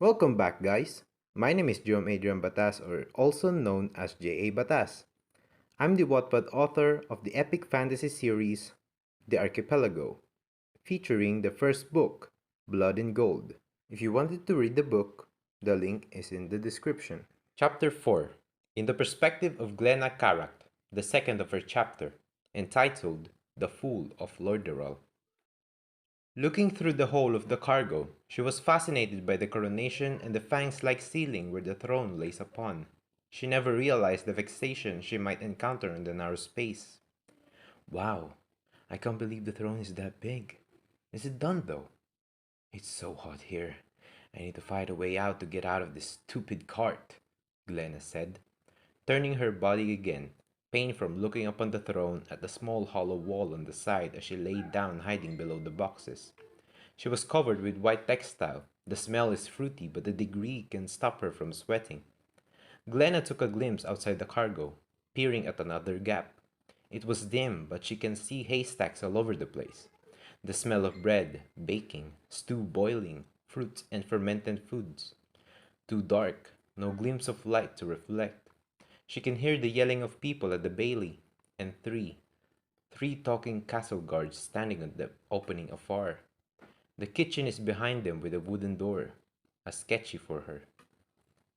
Welcome back, guys. My name is Jerome Adrian Batas, or also known as J.A. Batas. I'm the Wattpad author of the epic fantasy series The Archipelago, featuring the first book, Blood and Gold. If you wanted to read the book, the link is in the description. Chapter 4. In the perspective of Glena II, the second of her chapter, entitled The Fool of Lordaeral. Looking through the hole of the cargo, she was fascinated by the coronation and the fangs-like ceiling where the throne lays upon. She never realized the vexation she might encounter in the narrow space. Wow, I can't believe the throne is that big. Is it done though? It's so hot here. I need to find a way out to get out of this stupid cart, Glenna said, turning her body again, pain from looking upon the throne at the small hollow wall on the side as she lay down hiding below the boxes. She was covered with white textile. The smell is fruity, but the degree can stop her from sweating. Glenna took a glimpse outside the cargo, peering at another gap. It was dim, but she can see haystacks all over the place. The smell of bread, baking, stew boiling, fruits and fermented foods. Too dark, no glimpse of light to reflect. She can hear the yelling of people at the bailey, and three talking castle guards standing at the opening afar. The kitchen is behind them with a wooden door, as sketchy for her.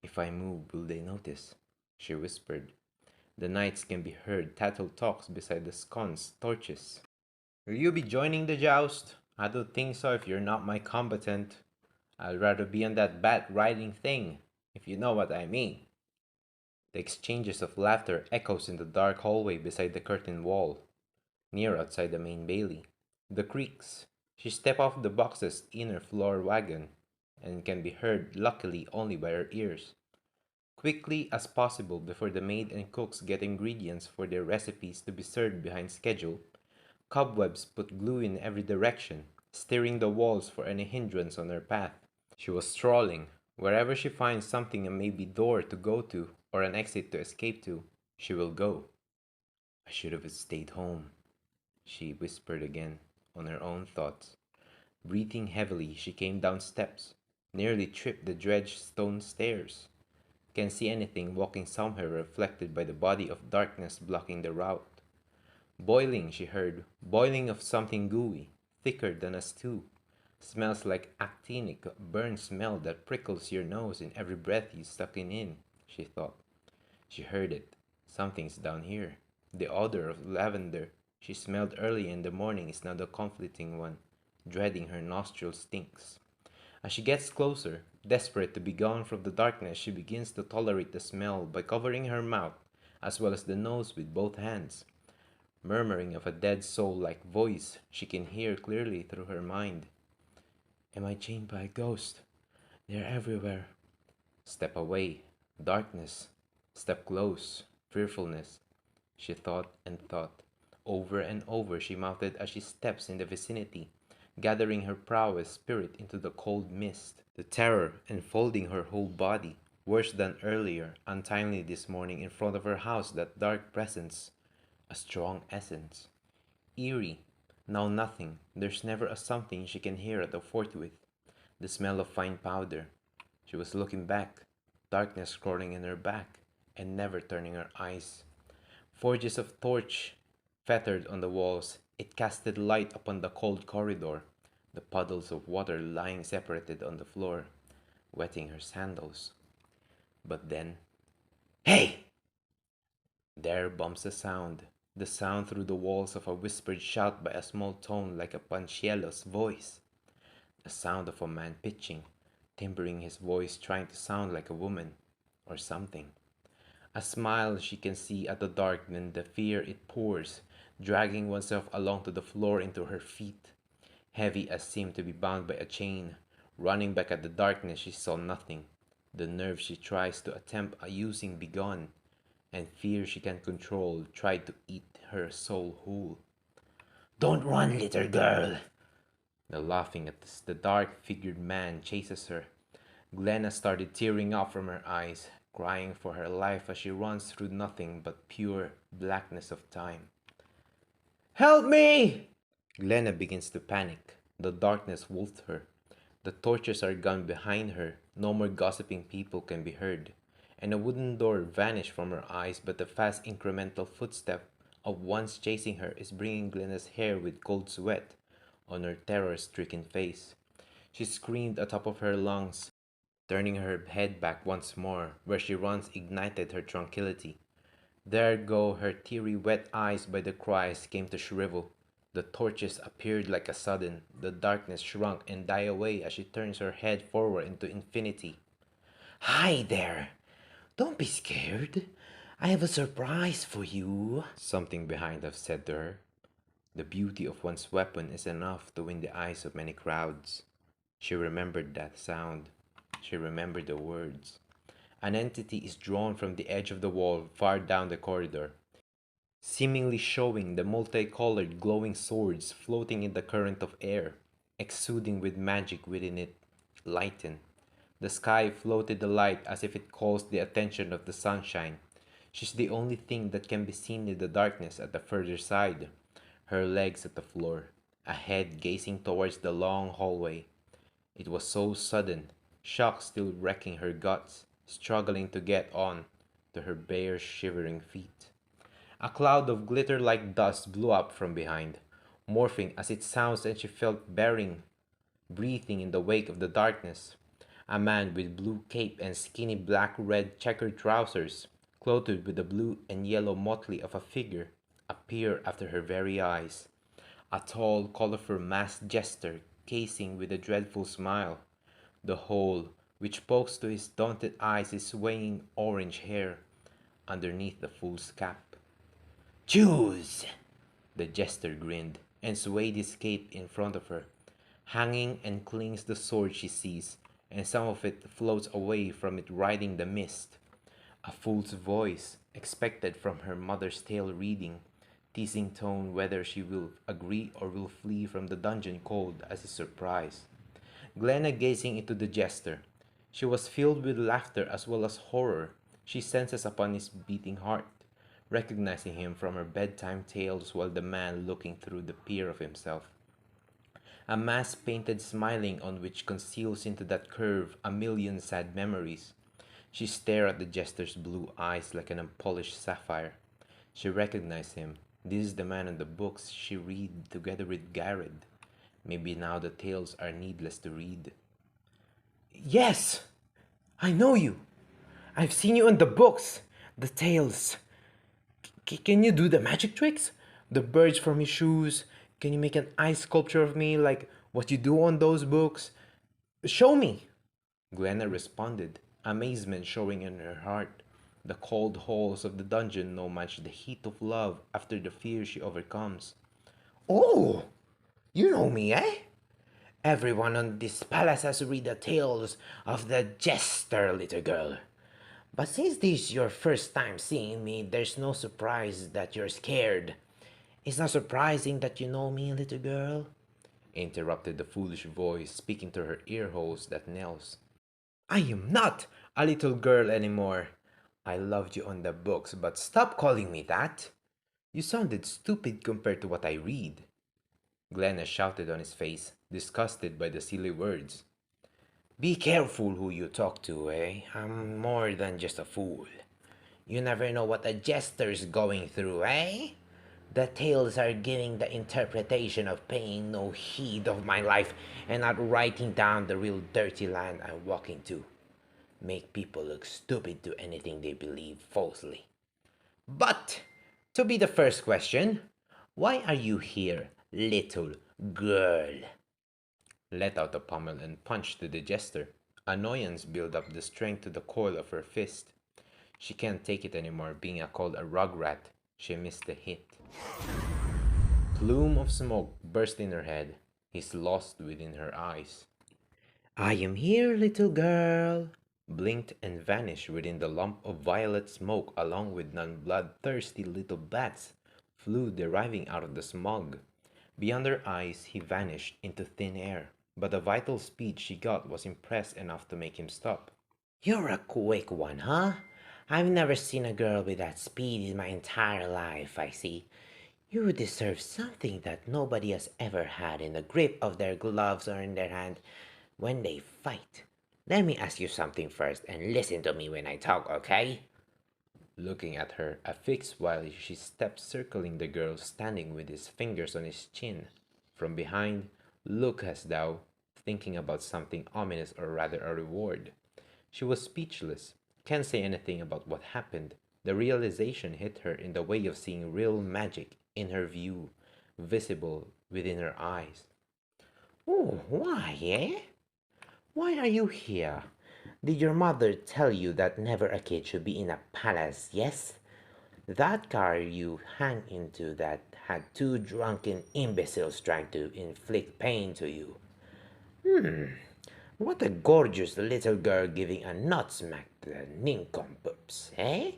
If I move, will they notice? She whispered. The knights can be heard tattle talks beside the sconce torches. Will you be joining the joust? I don't think so if you're not my combatant. I'd rather be on that bat riding thing, if you know what I mean. The exchanges of laughter echoes in the dark hallway beside the curtained wall, near outside the main bailey. The creaks. She stepped off the box's inner floor wagon and can be heard luckily only by her ears. Quickly as possible before the maid and cooks get ingredients for their recipes to be served behind schedule, cobwebs put glue in every direction, steering the walls for any hindrance on her path. She was strolling. Wherever she finds something a maybe door to go to or an exit to escape to, she will go. I should have stayed home, she whispered again, on her own thoughts. Breathing heavily, she came down steps, nearly tripped the dredged stone stairs. Can't see anything walking somewhere reflected by the body of darkness blocking the route. Boiling, she heard, boiling of something gooey, thicker than a stew. Smells like actinic, burnt smell that prickles your nose in every breath you suck it in, she thought. She heard it. Something's down here. The odor of lavender she smelled early in the morning is now the conflicting one, dreading her nostril stinks. As she gets closer, desperate to be gone from the darkness, she begins to tolerate the smell by covering her mouth as well as the nose with both hands. Murmuring of a dead soul-like voice she can hear clearly through her mind. Am I chained by a ghost? They're everywhere. Step away. Darkness. Step close. Fearfulness. She thought and thought. Over and over she mouthed as she steps in the vicinity, gathering her prowess spirit into the cold mist, the terror enfolding her whole body. Worse than earlier, untimely this morning in front of her house, that dark presence, a strong essence. Eerie. Now nothing. There's never a something she can hear at a forthwith. The smell of fine powder. She was looking back, darkness crawling in her back, and never turning her eyes. Forges of torch fettered on the walls, it casted light upon the cold corridor, the puddles of water lying separated on the floor, wetting her sandals. But then, hey! There bumps a sound, the sound through the walls of a whispered shout by a small tone like a pancielo's voice. The sound of a man pitching, timbering his voice trying to sound like a woman, or something. A smile she can see at the dark, then the fear it pours, dragging oneself along to the floor into her feet. Heavy as seemed to be bound by a chain, running back at the darkness she saw nothing. The nerve she tries to attempt a using begone, and fear she can control tried to eat her soul whole. Don't run, little girl! The laughing at the dark-figured man chases her. Glenna started tearing up from her eyes, crying for her life as she runs through nothing but pure blackness of time. Help me! Glenna begins to panic. The darkness wolfed her. The torches are gone behind her, no more gossiping people can be heard, and a wooden door vanished from her eyes, but the fast incremental footstep of one's chasing her is bringing Glenna's hair with cold sweat on her terror-stricken face. She screamed atop of her lungs, turning her head back once more, where she once ignited her tranquility. There go her teary wet eyes by the cries came to shrivel. The torches appeared like a sudden. The darkness shrunk and died away as she turns her head forward into infinity. Hi there! Don't be scared. I have a surprise for you, something behind us said to her. The beauty of one's weapon is enough to win the eyes of many crowds. She remembered that sound. She remembered the words. An entity is drawn from the edge of the wall far down the corridor, seemingly showing the multicolored glowing swords floating in the current of air, exuding with magic within it. Lighten. The sky floated the light as if it calls the attention of the sunshine. She's the only thing that can be seen in the darkness at the further side, her legs at the floor, a head gazing towards the long hallway. It was so sudden, shock still wrecking her guts, struggling to get on to her bare, shivering feet. A cloud of glitter like dust blew up from behind, morphing as it sounds, and she felt bearing, breathing in the wake of the darkness. A man with blue cape and skinny black red checkered trousers, clothed with the blue and yellow motley of a figure, appeared after her very eyes. A tall, colorful masked jester, gazing with a dreadful smile. The whole, which pokes to his daunted eyes his swaying orange hair underneath the fool's cap. Choose! The jester grinned and swayed his cape in front of her. Hanging and clings the sword she sees, and some of it floats away from it riding the mist. A fool's voice, expected from her mother's tale reading, teasing tone whether she will agree or will flee from the dungeon cold as his surprise. Glenna gazing into the jester. She was filled with laughter as well as horror. She senses upon his beating heart, recognizing him from her bedtime tales while the man looking through the peer of himself. A mask painted smiling on which conceals into that curve a million sad memories. She stared at the jester's blue eyes like an unpolished sapphire. She recognized him. This is the man in the books she read together with Garrett. Maybe now the tales are needless to read. Yes! I know you! I've seen you in the books! The tales! Can you do the magic tricks? The birds from your shoes? Can you make an ice sculpture of me like what you do on those books? Show me! Glenna responded, amazement showing in her heart. The cold halls of the dungeon no match the heat of love after the fear she overcomes. Oh! You know me, eh? Everyone on this palace has read the tales of the jester, little girl. But since this is your first time seeing me, there's no surprise that you're scared. It's not surprising that you know me, little girl, interrupted the foolish voice, speaking to her ear holes that nails. I am not a little girl anymore. I loved you on the books, but stop calling me that. You sounded stupid compared to what I read. Glenna shouted on his face, disgusted by the silly words. Be careful who you talk to, eh? I'm more than just a fool. You never know what a jester's going through, eh? The tales are giving the interpretation of paying no heed of my life and not writing down the real dirty land I'm walking to. Make people look stupid to anything they believe falsely. But, to be the first question, why are you here, little girl? Let out a pommel and punch to the jester. Annoyance built up the strength to the coil of her fist. She can't take it anymore, being called a rugrat. She missed the hit. Plume of smoke burst in her head. He's lost within her eyes. I am here, little girl, blinked and vanished within the lump of violet smoke along with non-bloodthirsty little bats flew deriving out of the smog. Beyond her eyes he vanished into thin air, but the vital speed she got was impressed enough to make him stop. You're a quick one, huh? I've never seen a girl with that speed in my entire life, I see. You deserve something that nobody has ever had in the grip of their gloves or in their hand. when they fight. Let me ask you something first and listen to me when I talk, okay? Looking at her, affixed while she stepped circling the girl standing with his fingers on his chin. From behind, look as thou thinking about something ominous or rather a reward. She was speechless, can't say anything about what happened. The realization hit her in the way of seeing real magic in her view, visible within her eyes. Oh, why, eh? Why are you here? Did your mother tell you that never a kid should be in a palace, yes? That car you hang into that had two drunken imbeciles trying to inflict pain to you. What a gorgeous little girl giving a nut smack to the nincompoops, eh?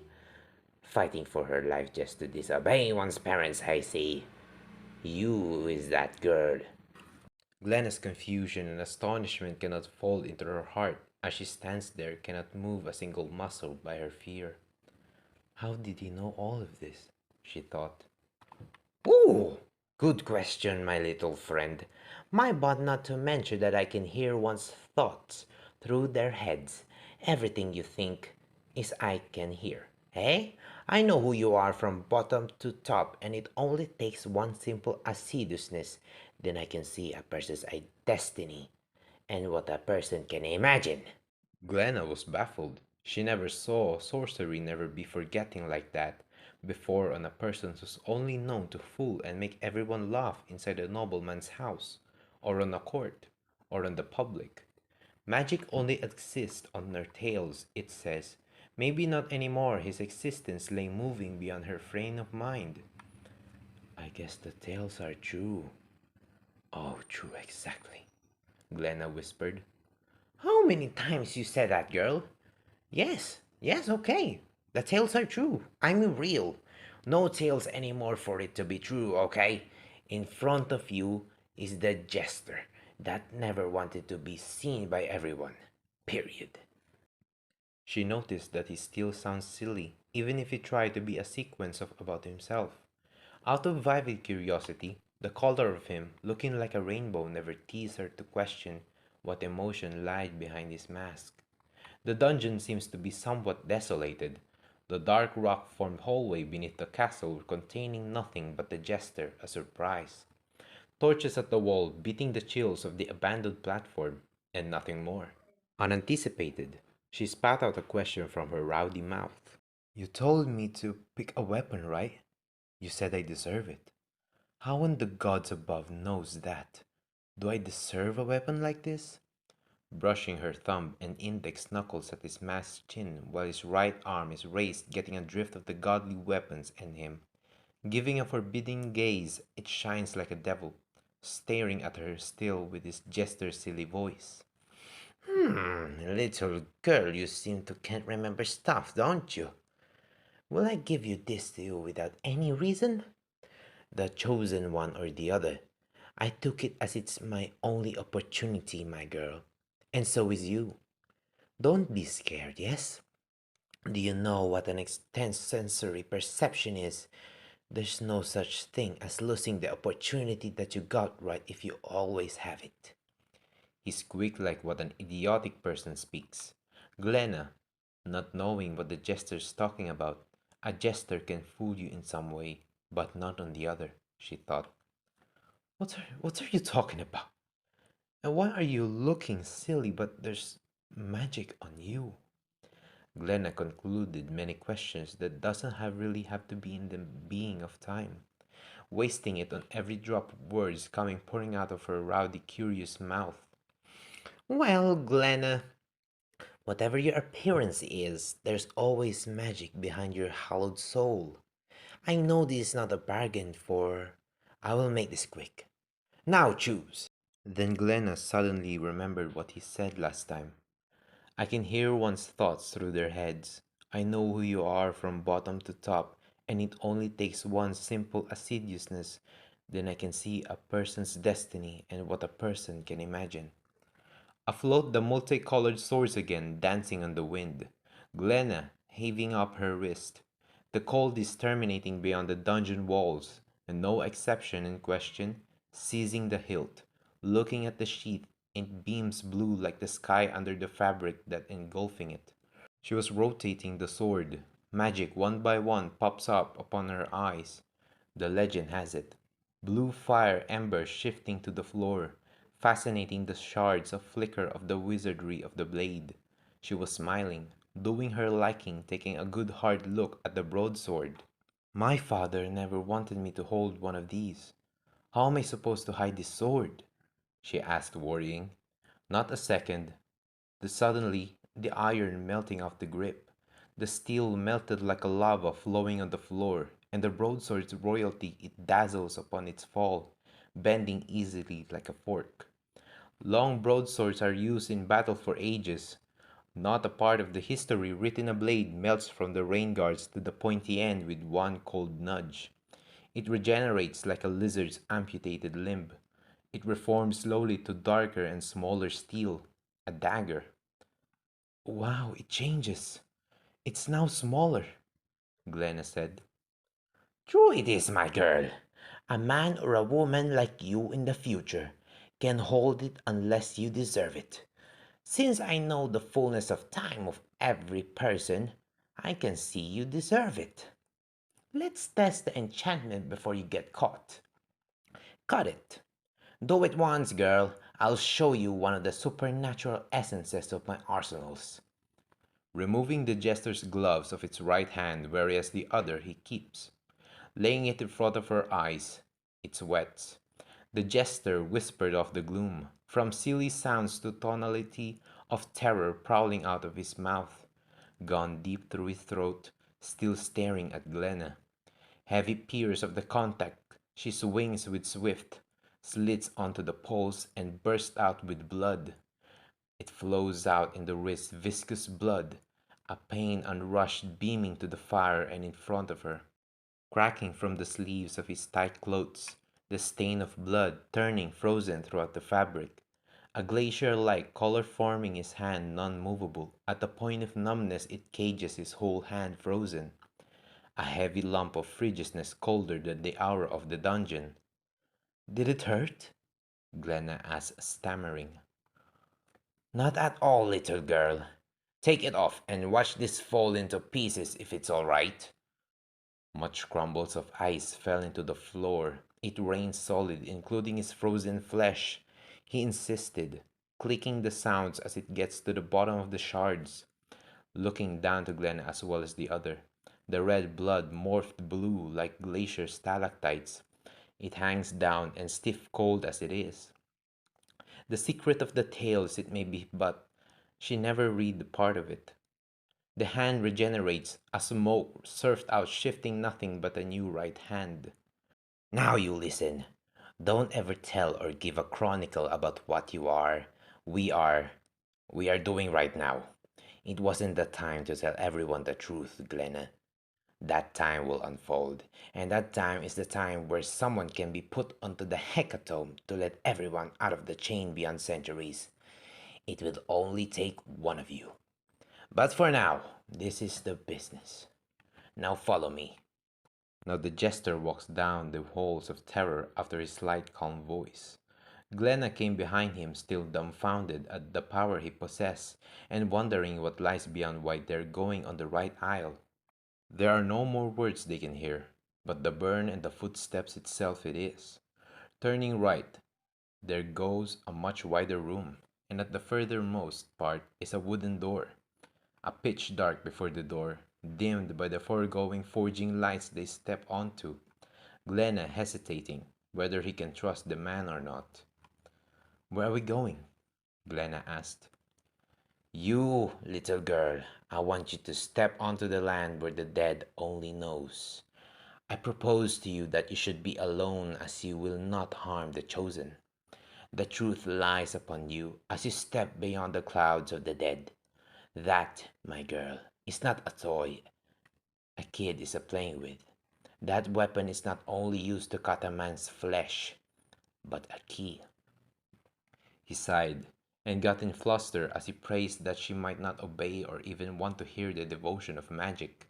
Fighting for her life just to disobey one's parents, I see. You is that girl. Glenna's confusion and astonishment cannot fall into her heart as she stands there, cannot move a single muscle by her fear. How did he know all of this? She thought. Ooh, good question, my little friend. My but not to mention that I can hear one's thoughts through their heads. Everything you think is I can hear. Eh? I know who you are from bottom to top, and it only takes one simple assiduousness. Then I can see a person's destiny and what a person can imagine. Glenna was baffled. She never saw sorcery never be forgetting like that before on a person who's only known to fool and make everyone laugh inside a nobleman's house, or on a court, or on the public. Magic only exists on their tales, it says. Maybe not anymore. His existence lay moving beyond her frame of mind. I guess the tales are true. Oh, true, exactly, Glenna whispered. How many times you said that, girl? Yes, yes, okay. The tales are true. I mean real. No tales anymore for it to be true, okay? In front of you is the jester that never wanted to be seen by everyone. Period. She noticed that he still sounds silly, even if he tried to be a sequence of about himself. Out of vivid curiosity, the color of him, looking like a rainbow, never teased her to question what emotion lied behind his mask. The dungeon seems to be somewhat desolated, the dark rock-formed hallway beneath the castle containing nothing but the jester, a surprise. Torches at the wall beating the chills of the abandoned platform, and nothing more. Unanticipated, she spat out a question from her rowdy mouth. You told me to pick a weapon, right? You said I deserve it. How in the gods above knows that? Do I deserve a weapon like this? Brushing her thumb and index knuckles at his masked chin while his right arm is raised, getting a drift of the godly weapons in him. Giving a forbidding gaze, it shines like a devil, staring at her still with his jester's silly voice. Little girl, you seem to can't remember stuff, don't you? Will I give you this to you without any reason? The chosen one or the other. I took it as it's my only opportunity, my girl. And so is you. Don't be scared, yes? Do you know what an intense sensory perception is? There's no such thing as losing the opportunity that you got right if you always have it. He squeaked like what an idiotic person speaks. Glenna, not knowing what the jester's talking about, a jester can fool you in some way, but not on the other, she thought. What are you talking about? And why are you looking silly but there's magic on you? Glenna concluded many questions that doesn't have to be in the being of time, wasting it on every drop of words coming pouring out of her rowdy curious mouth. Well, Glenna, whatever your appearance is, there's always magic behind your hallowed soul. I know this is not a bargain for. I will make this quick. Now choose. Then Glenna suddenly remembered what he said last time. I can hear one's thoughts through their heads. I know who you are from bottom to top, and it only takes one simple assiduousness. Then I can see a person's destiny and what a person can imagine. Afloat the multicolored swords again, dancing on the wind. Glenna heaving up her wrist. The cold is terminating beyond the dungeon walls, and no exception in question, seizing the hilt, looking at the sheath and beams blue like the sky under the fabric that engulfing it. She was rotating the sword. Magic one by one pops up upon her eyes. The legend has it. Blue fire embers shifting to the floor, fascinating the shards of flicker of the wizardry of the blade. She was smiling, doing her liking, taking a good hard look at the broadsword. My father never wanted me to hold one of these. How am I supposed to hide this sword? She asked, worrying. Not a second. Suddenly, the iron melting off the grip. The steel melted like a lava flowing on the floor, and the broadsword's royalty it dazzles upon its fall, bending easily like a fork. Long broadswords are used in battle for ages. Not a part of the history written a blade melts from the rain guards to the pointy end with one cold nudge. It regenerates like a lizard's amputated limb. It reforms slowly to darker and smaller steel, a dagger. Wow, it changes. It's now smaller, Glena said. True it is, my girl. A man or a woman like you in the future can hold it unless you deserve it. Since I know the fullness of time of every person, I can see you deserve it. Let's test the enchantment before you get caught. Cut it. Do it once, girl. I'll show you one of the supernatural essences of my arsenals. Removing the jester's gloves of its right hand, whereas the other he keeps. Laying it in front of her eyes, it wets. The jester whispered of the gloom, from silly sounds to tonality of terror prowling out of his mouth, gone deep through his throat, still staring at Glena. Heavy pierce of the contact, she swings with swift, slits onto the pulse and bursts out with blood. It flows out in the wrist, viscous blood, a pain unrushed beaming to the fire and in front of her, cracking from the sleeves of his tight clothes, the stain of blood turning frozen throughout the fabric, a glacier-like color forming his hand non-movable. At the point of numbness it cages his whole hand frozen, a heavy lump of frigidness colder than the hour of the dungeon. Did it hurt? Glenna asked, stammering. Not at all, little girl. Take it off and watch this fall into pieces if it's all right. Much crumbles of ice fell into the floor. It rained solid, including his frozen flesh. He insisted, clicking the sounds as it gets to the bottom of the shards, looking down to Glenn as well as the other. The red blood morphed blue like glacier stalactites. It hangs down and stiff cold as it is. The secret of the tales it may be, but she never read the part of it. The hand regenerates, a smoke surfed out, shifting nothing but a new right hand. Now you listen. Don't ever tell or give a chronicle about what we are, we are doing right now. It wasn't the time to tell everyone the truth, Glenna. That time will unfold, and that time is the time where someone can be put onto the hecatome to let everyone out of the chain beyond centuries. It will only take one of you. But for now, this is the business. Now follow me. Now the jester walks down the halls of terror after his light, calm voice. Glenna came behind him, still dumbfounded at the power he possessed, and wondering what lies beyond why they're going on the right aisle. There are no more words they can hear, but the burn and the footsteps itself it is. Turning right, there goes a much wider room, and at the furthermost part is a wooden door. A pitch dark before the door, dimmed by the foregoing forging lights they step onto. Glenna hesitating whether he can trust the man or not. Where are we going? Glenna asked. You, little girl, I want you to step onto the land where the dead only knows. I propose to you that you should be alone as you will not harm the chosen. The truth lies upon you as you step beyond the clouds of the dead. That, my girl, is not a toy a kid is playing with. That weapon is not only used to cut a man's flesh, but a key. He sighed, and got in fluster as he praised that she might not obey or even want to hear the devotion of magic.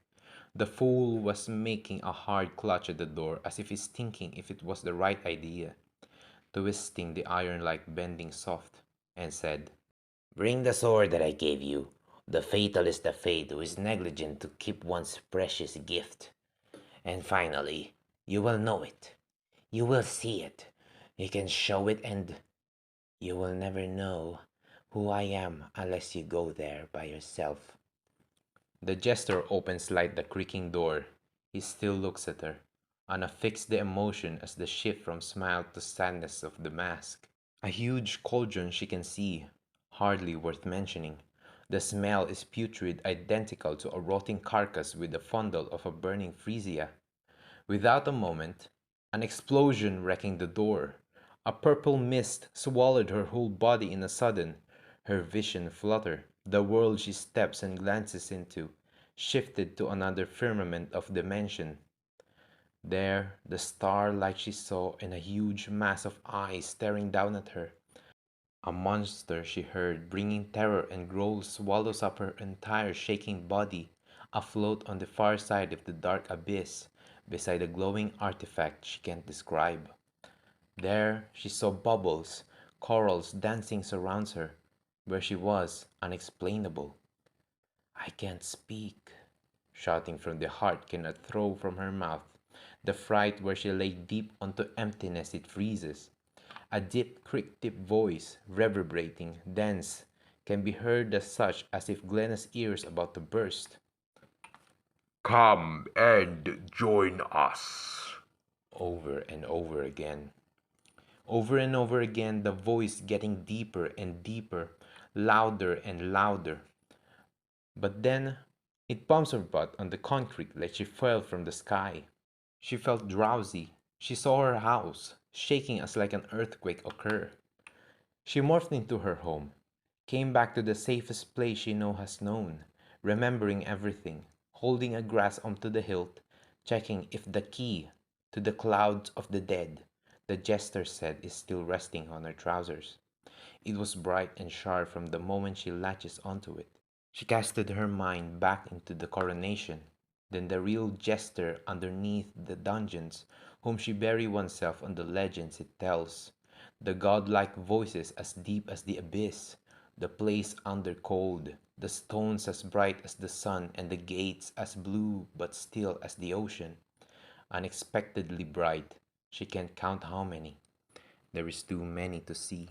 The fool was making a hard clutch at the door as if he's thinking if it was the right idea, twisting the iron like bending soft. and said, "Bring the sword that I gave you. The fatal is the fate who is negligent to keep one's precious gift. And finally, you will know it. You will see it. You can show it, and you will never know who I am unless you go there by yourself." The jester opens light the creaking door. He still looks at her, unaffixed the emotion as the shift from smile to sadness of the mask. A huge cauldron she can see, hardly worth mentioning. The smell is putrid, identical to a rotting carcass with the fondle of a burning freesia. Without a moment, an explosion wrecking the door. A purple mist swallowed her whole body in a sudden. Her vision fluttered. The world she steps and glances into shifted to another firmament of dimension. There, the starlight she saw and a huge mass of eyes staring down at her. A monster she heard, bringing terror and growls, swallows up her entire shaking body, afloat on the far side of the dark abyss, beside a glowing artifact she can't describe. There she saw bubbles, corals dancing surrounds her. Where she was, unexplainable. "I can't speak," shouting from the heart cannot throw from her mouth. The fright where she lay deep onto emptiness it freezes. A deep cryptic voice, reverberating, dense, can be heard as such as if Glena's ears about to burst. "Come and join us." Over and over again. Over and over again, the voice getting deeper and deeper, louder and louder. But then it bumps her butt on the concrete like she fell from the sky. She felt drowsy. She saw her house, shaking as like an earthquake occur. She morphed into her home, came back to the safest place she has known, remembering everything, holding a grass onto the hilt, checking if the key to the clouds of the dead, the jester said, is still resting on her trousers. It was bright and sharp from the moment she latches onto it. She casted her mind back into the coronation, then the real jester underneath the dungeons, whom she bury oneself on the legends it tells, the godlike voices as deep as the abyss, the place under cold, the stones as bright as the sun, and the gates as blue but still as the ocean. Unexpectedly bright, she can't count how many. There is too many to see.